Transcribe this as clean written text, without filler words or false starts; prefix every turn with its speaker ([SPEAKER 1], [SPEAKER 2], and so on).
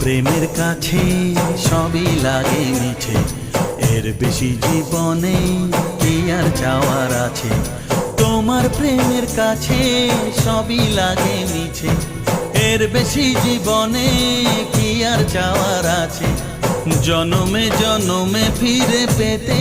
[SPEAKER 1] প্রেমের কাছে সবই লাগে মিছে, এর বেশি জীবনে কি আর চাওয়ার আছে। তোমার প্রেমের কাছে সবই লাগে মিছে, এর বেশি জীবনে কি আর চাওয়ার আছে। জনমে জনমে ফিরে পেতে